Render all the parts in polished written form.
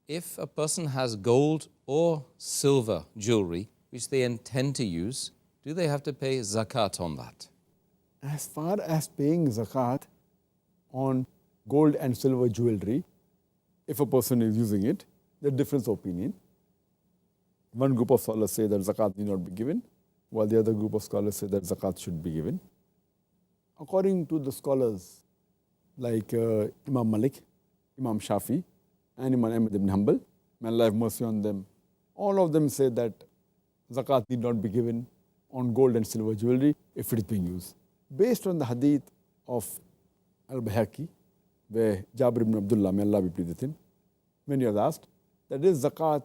if a person has gold or silver jewelry which they intend to use, do they have to pay zakat on that? As far as paying zakat on gold and silver jewelry, if a person is using it, there is difference of opinion. One group of scholars say that zakat need not be given, while the other group of scholars say that zakat should be given. According to the scholars like Imam Malik, Imam Shafi, and Imam Ahmad ibn Hanbal, may Allah have mercy on them, all of them say that zakat need not be given on gold and silver jewelry if it is being used. Based on the hadith of Al-Bayhaqi, where Jabir ibn Abdullah, may Allah be pleased with him, when he was asked that is zakat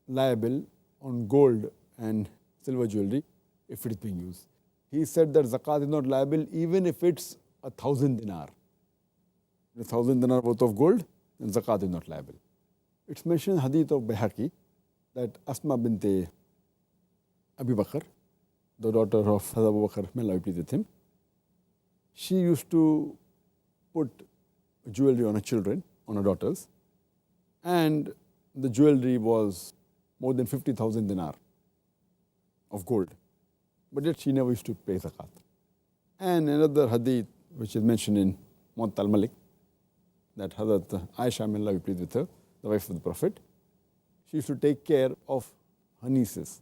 liable on gold and silver jewelry if it is being used, he said that zakat is not liable even if it's 1,000 dinar. 1,000 dinar worth of gold, then zakat is not liable. It's mentioned in hadith of Bayhaqi that Asma bint Abi Bakr, the daughter of Hazrat Abu Bakr, may Allah be pleased with him, she used to put jewelry on her children, on her daughters, and the jewelry was more than 50,000 dinar of gold. But yet she never used to pay zakat. And another hadith which is mentioned in Muwatta al-Malik, that Hazrat Aisha, may Allah be pleased with her, the wife of the Prophet, she used to take care of her nieces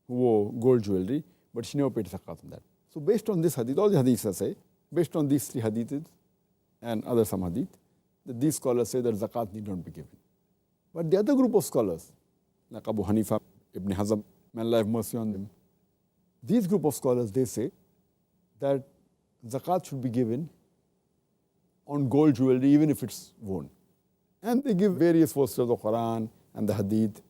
who wore gold jewelry, but she never paid zakat on that. So based on this hadith, all the hadiths say, based on these three hadiths and other some hadith, that these scholars say that zakat need not be given. But the other group of scholars, like Abu Hanifa, Ibn Hazm, may Allah have mercy on them, these group of scholars, they say that zakat should be given on gold jewelry even if it's worn. And they give various verses of the Quran and the hadith.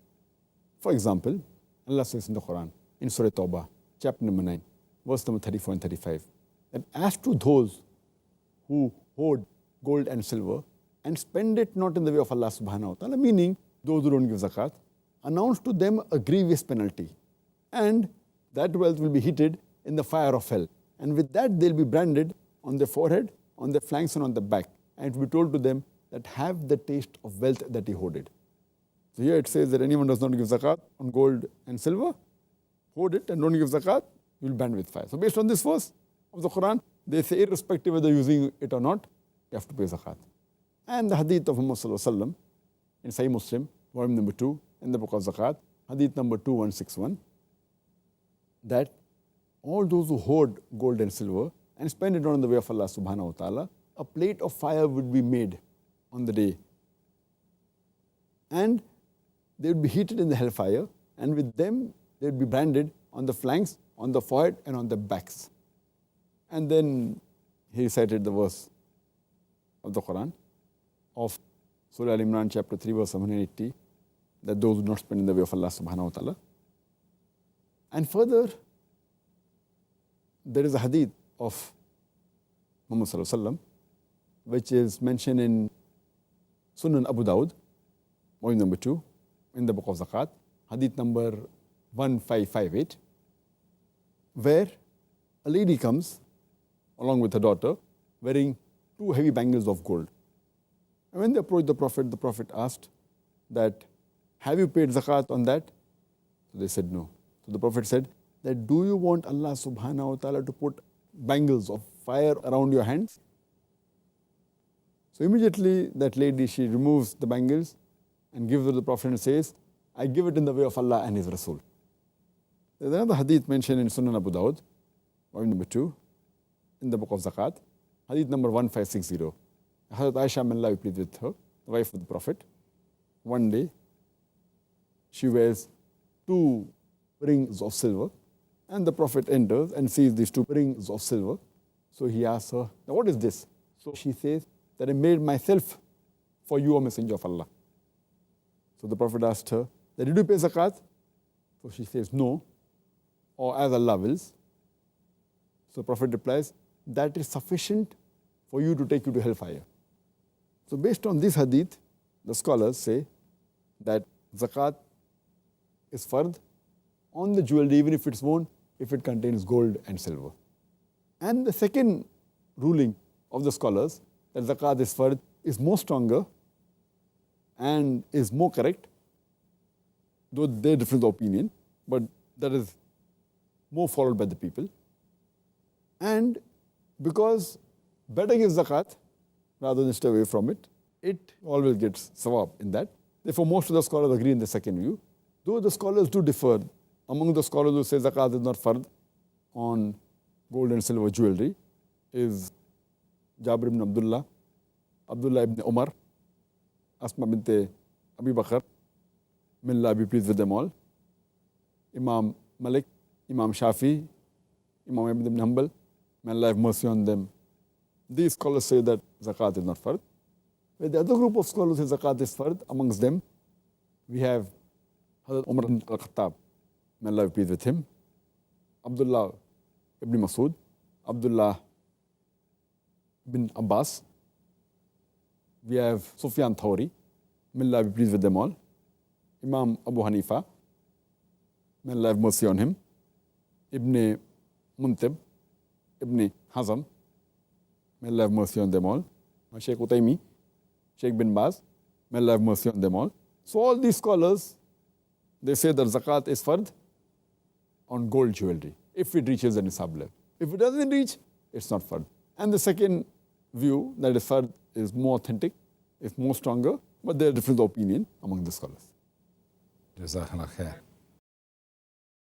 For example, Allah says in the Quran, in Surah Tawbah, chapter number 9, verse number 34 and 35, that as to those who hoard gold and silver and spend it not in the way of Allah subhanahu wa ta'ala, meaning those who don't give zakat, announce to them a grievous penalty. And that wealth will be heated in the fire of hell. And with that they'll be branded on their forehead, on their flanks and on the back. And it will be told to them that have the taste of wealth that he hoarded. So here it says that anyone does not give zakat on gold and silver, hoard it and don't give zakat, you will be banned with fire. So based on this verse of the Quran, they say irrespective whether you're using it or not, you have to pay zakat. And the hadith of Muhammad sallallahu alaihi wasallam in Sahih Muslim, volume number 2, in the book of Zakat, hadith number 2161, that all those who hoard gold and silver and spend it on the way of Allah subhanahu wa ta'ala, a plate of fire would be made on the day. And they would be heated in the hellfire, and with them they would be branded on the flanks, on the forehead and on the backs. And then he recited the verse of the Quran of Surah Al-Imran chapter 3 verse 180, that those who do not spend in the way of Allah subhanahu wa ta'ala. And further, there is a hadith of Muhammad sallallahu alaihi wasallam which is mentioned in Sunan Abu Dawud, volume number 2, in the book of Zakat, hadith number 1558, where a lady comes along with her daughter wearing 2 heavy bangles of gold. And when they approached the Prophet asked that, have you paid zakat on that? So they said no. So the Prophet said that, do you want Allah subhanahu wa ta'ala to put bangles of fire around your hands? So immediately that lady, she removes the bangles and gives it to the Prophet and says, I give it in the way of Allah and His Rasul. There's another hadith mentioned in Sunan Abu Dawud, volume number 2, in the book of Zakat, hadith number 1560. Hazrat Aisha, may Allah be pleased with her, the wife of the Prophet, one day she wears 2 rings of silver, and the Prophet enters and sees these 2 rings of silver. So he asks her, now what is this? So she says that I made myself for you, O Messenger of Allah. So the Prophet asked her, that did you pay zakat? So she says no, or as Allah wills. So the Prophet replies, that is sufficient for you to take you to hellfire. So based on this hadith, the scholars say that zakat is fard on the jewelry even if it's worn, if it contains gold and silver. And the second ruling of the scholars, that zakat is fard, is more stronger and is more correct, though they different opinion, but that is more followed by the people. And because better gives zakat rather than stay away from it, it always gets sawab in that. Therefore, most of the scholars agree in the second view, though the scholars do differ. Among the scholars who say zakat is not fard on gold and silver jewelry is Jabir ibn Abdullah, Abdullah ibn Umar, Asma bint Abi Bakr, may Allah be pleased with them all, Imam Malik, Imam Shafi, Imam Ahmad ibn Hanbal, may Allah have mercy on them. These scholars say that zakat is not fard. Where the other group of scholars say zakat is fard, amongst them we have Hazrat Umar ibn al-Khattab, may Allah be pleased with him, Abdullah ibn Masud, Abdullah bin Abbas, we have Sufyan Thawri, may Allah be pleased with them all, Imam Abu Hanifa, may Allah have mercy on him, Ibn Muntib, Ibn Hazm, may Allah have mercy on them all, Shaykh Utaymi, Shaykh bin Baz, may Allah have mercy on them all. So all these scholars, they say that zakat is fard on gold jewelry, if it reaches the nisab level. If it doesn't reach, it's not fard. And the second view, that is fard, is more authentic, is more stronger, but there are different opinions among the scholars. Jazakallah khair.